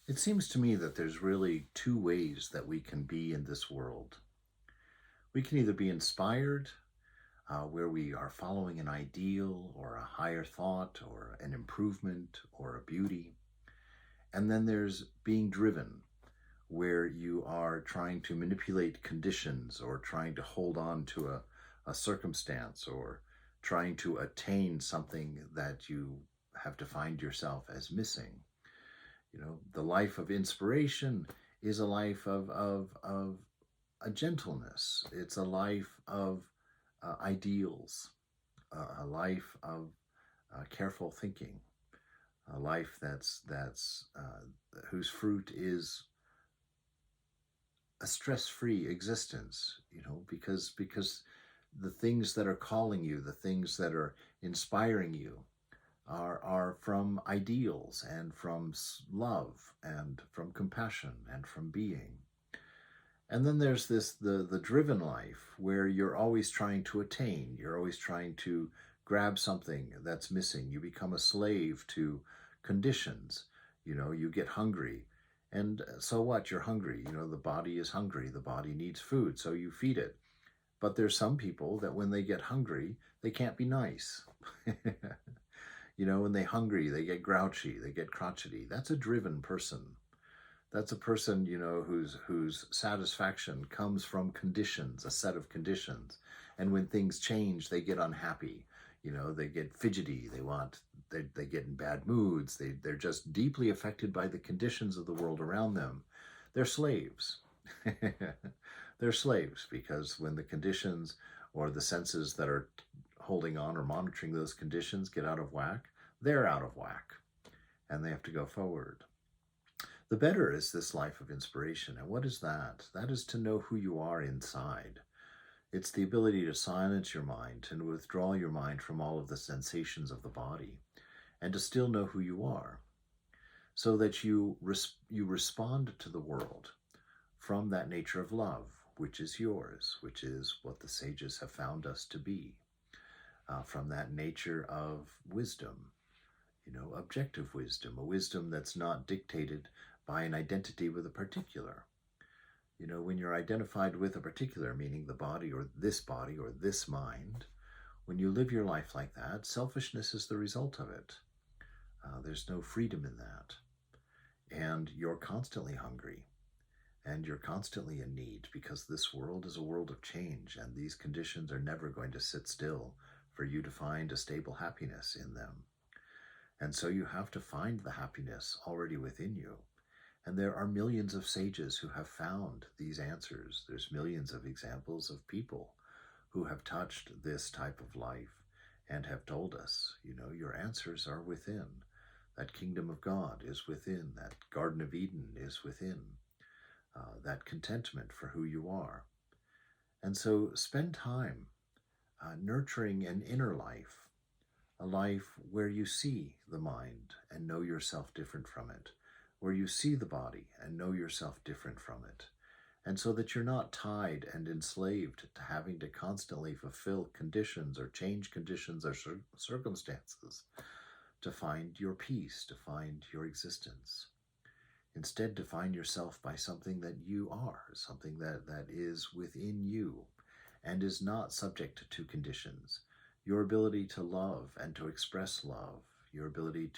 It seems to me that there's really two ways that we can be in this world. We can either be inspired, where we are following an ideal or a higher thought or an improvement or a beauty. And then there's being driven, where you are trying to manipulate conditions or trying to hold on to a circumstance or trying to attain something that you have defined yourself as missing. The life of inspiration is a life of a gentleness. It's a life of ideals, a life of careful thinking, a life that's whose fruit is a stress-free existence. Because the things that are calling you, the things that are inspiring you, are from ideals and from love and from compassion and from being. And then there's the driven life where you're always trying to attain, you're always trying to grab something that's missing. You become a slave to conditions. You get hungry. And so what? You're hungry. The body is hungry. The body needs food, so you feed it. But there's some people that when they get hungry, they can't be nice. When they're hungry, they get grouchy, they get crotchety. That's a driven person. That's a person, whose satisfaction comes from conditions, a set of conditions. And when things change, they get unhappy. They get fidgety. They get in bad moods. They're just deeply affected by the conditions of the world around them. They're slaves. They're slaves because when the conditions or the senses that are holding on or monitoring those conditions get out of whack, they're out of whack and they have to go forward. The better is this life of inspiration. And what is that? That is to know who you are inside. It's the ability to silence your mind and withdraw your mind from all of the sensations of the body and to still know who you are so that you respond to the world from that nature of love, which is yours, which is what the sages have found us to be, from that nature of wisdom, objective wisdom, a wisdom that's not dictated by an identity with a particular. When you're identified with a particular, meaning the body or this mind, when you live your life like that, selfishness is the result of it. There's no freedom in that. And you're constantly hungry and you're constantly in need because this world is a world of change and these conditions are never going to sit still for you to find a stable happiness in them. And so you have to find the happiness already within you. And there are millions of sages who have found these answers. There's millions of examples of people who have touched this type of life and have told us, your answers are within. That kingdom of God is within. That Garden of Eden is within. That contentment for who you are. And so spend time nurturing an inner life, a life where you see the mind and know yourself different from it, where you see the body and know yourself different from it, and so that you're not tied and enslaved to having to constantly fulfill conditions or change conditions or circumstances to find your peace, to find your existence. Instead, define yourself by something that you are, something that is within you and is not subject to conditions. Your ability to love and to express love, your ability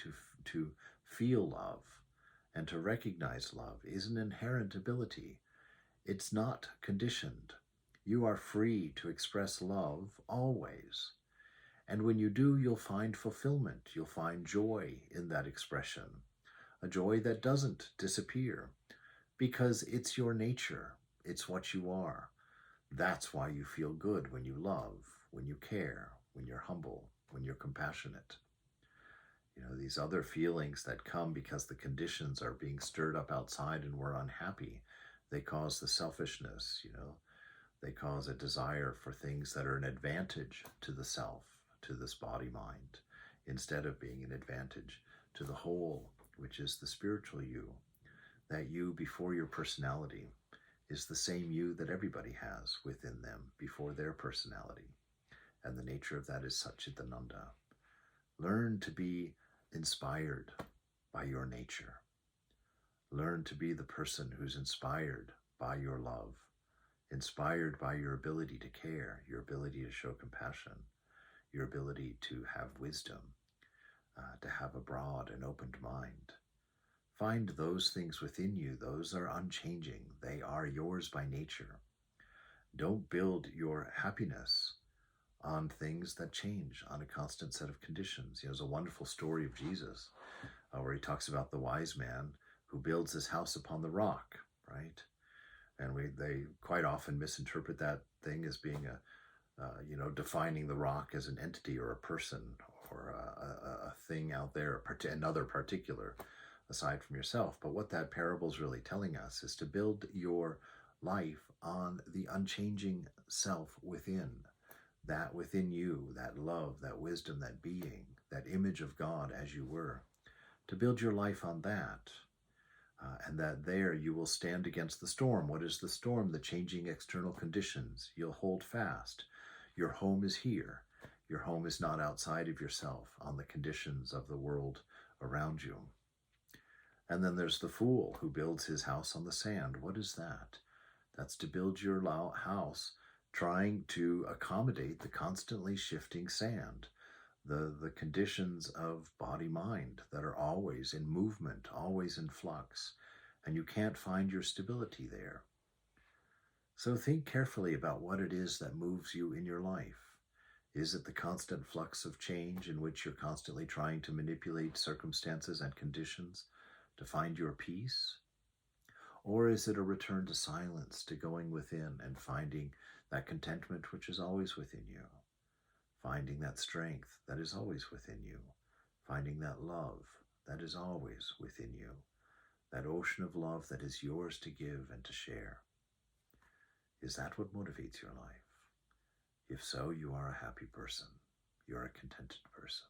to feel love and to recognize love is an inherent ability. It's not conditioned. You are free to express love always. And when you do, you'll find fulfillment. You'll find joy in that expression, a joy that doesn't disappear because it's your nature. It's what you are. That's why you feel good when you love, when you care, when you're humble, when you're compassionate. These other feelings that come because the conditions are being stirred up outside and we're unhappy, they cause the selfishness, they cause a desire for things that are an advantage to the self, to this body mind, instead of being an advantage to the whole, which is the spiritual you. That you before your personality is the same you that everybody has within them before their personality. And the nature of that is Satchitananda. Learn to be inspired by your nature. Learn to be the person who's inspired by your love, inspired by your ability to care, your ability to show compassion, your ability to have wisdom, to have a broad and opened mind. Find those things within you. Those are unchanging. They are yours by nature. Don't build your happiness on things that change, on a constant set of conditions. There's a wonderful story of Jesus where he talks about the wise man who builds his house upon the rock, right? And they quite often misinterpret that thing as being defining the rock as an entity or a person or a thing out there, another particular aside from yourself. But what that parable is really telling us is to build your life on the unchanging self within, that within you, that love, that wisdom, that being, that image of God as you were, to build your life on that. And that there you will stand against the storm. What is the storm? The changing external conditions. You'll hold fast. Your home is here. Your home is not outside of yourself on the conditions of the world around you. And then there's the fool who builds his house on the sand. What is that? That's to build your house trying to accommodate the constantly shifting sand, the conditions of body-mind that are always in movement, always in flux, and you can't find your stability there. So think carefully about what it is that moves you in your life. Is it the constant flux of change in which you're constantly trying to manipulate circumstances and conditions to find your peace? Or is it a return to silence, to going within and finding that contentment which is always within you? Finding that strength that is always within you, finding that love that is always within you, that ocean of love that is yours to give and to share. Is that what motivates your life? If so, you are a happy person. You're a contented person.